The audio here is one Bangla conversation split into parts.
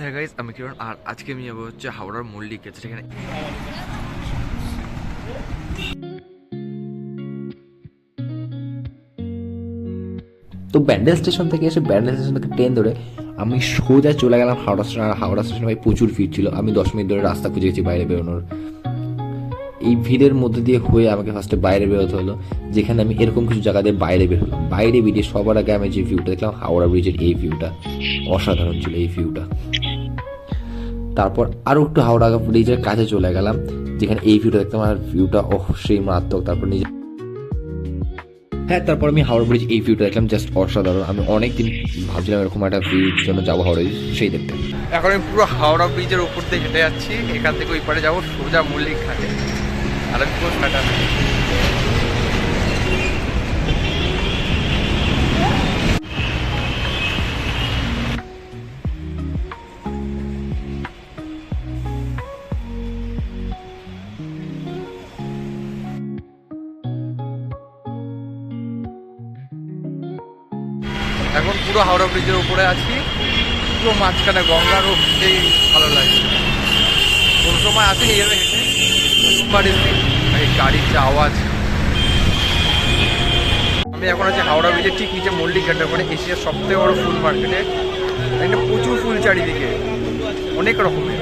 হ্যাঁ গাইস, আমি কিরণ, আর আজকে আমি যাবো হচ্ছে হাওড়ার মল্লিক গেছে সেখানে। তো ব্যান্ডেল স্টেশন থেকে এসে ব্যান্ডেল স্টেশন থেকে ট্রেন ধরে আমি সোজা চলে গেলাম হাওড়া স্টেশন। আর হাওড়া স্টেশনে ভাই প্রচুর ভিড় ছিল। আমি 10 মিনিট ধরে রাস্তা খুঁজে গেছি বাইরে বেরোনোর। এই ভিড়ের মধ্যে দিয়ে হয়ে আমাকে ফার্স্টে বাইরে বেরোতে হলো, যেখানে আমি এরকম কিছু জায়গা দিয়ে বাইরে বের হলাম। বাইরে বেরিয়ে সবার আগে আমি যে ভিউটা দেখলাম, হাওড়া ব্রিজের এই ভিউটা অসাধারণ ছিল এই ভিউটা। তারপর আরও একটু হাওড়া ব্রিজের কাছে চলে গেলাম, যেখানে এই ভিউটা দেখতাম। আর ভিউটা সেই মারাত্মক। তারপর নিজে তারপর আমি হাওড়া ব্রিজ এই ভিউটা দেখলাম, জাস্ট অসাধারণ। আমি অনেকদিন ভাবছিলাম এরকম একটা ভিউর জন্য যাবো হাওড়া ব্রিজ, সেই দেখতে। এখন আমি পুরো হাওড়া ব্রিজের উপর দিয়ে হেঁটে যাচ্ছি। এখান থেকে ওই পারে যাবো সোজা মল্লিক ঘাটে। আর আমি পুরো ঘাটা এখন পুরো হাওড়া ব্রিজের উপরে আছি, পুরো মাঝখানে গঙ্গার সেই ভালো লাগে। কোন সময় আসেনি এভাবে হেঁটে, প্রথমবার এসে এই গাড়ির যে আওয়াজ। আমি এখন আছি হাওড়া ব্রিজের ঠিক নিচে মল্লিক ঘাটে, মানে এশিয়ার সবথেকে বড় ফুল মার্কেটে। এখানে প্রচুর ফুল চারিদিকে, অনেক রকমের।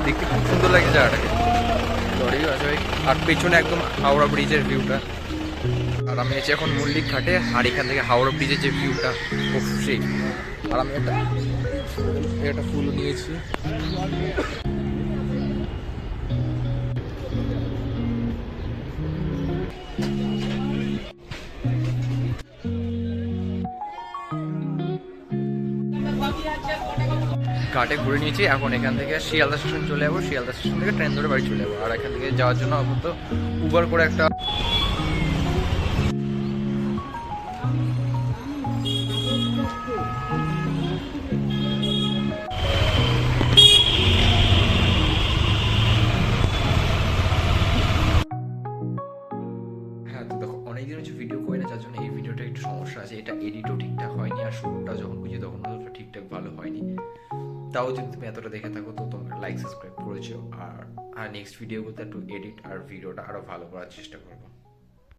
দেখতে খুব সুন্দর লাগে জায়গাটাকে। লরিও আছে ভাই, আর পেছনে একদম হাওড়া ব্রিজের ভিউটা। আর আমি আছি এখন মল্লিক ঘাটে, আর এখান থেকে হাওড়া ব্রিজের যে ভিউটা খুব সেই। আর আমি একটা ফুল নিয়েছি। ঘাটে ঘুরে নিয়েছি, এখন এখান থেকে শিয়ালদা স্টেশন চলে যাবো। শিয়ালদা স্টেশন থেকে ট্রেন ধরে বাড়ি চলে যাবো। আর এখান থেকে যাওয়ার জন্য আপাতত উবার করে একটা তো দেখো অনেকদিন হচ্ছে ভিডিও করি না, যার জন্য এই ভিডিওটা একটু সমস্যা আছে। এটা এডিটও ঠিকঠাক হয়নি, আর শুরুটা যখন বুঝি তখন অতটা ঠিকঠাক ভালো হয়নি। তাও যদি তুমি এতটা দেখে থাকো তো তোমরা লাইক সাবস্ক্রাইব করেছো। আর নেক্সট ভিডিও করতে একটু এডিট আর ভিডিওটা আরও ভালো করার চেষ্টা করো।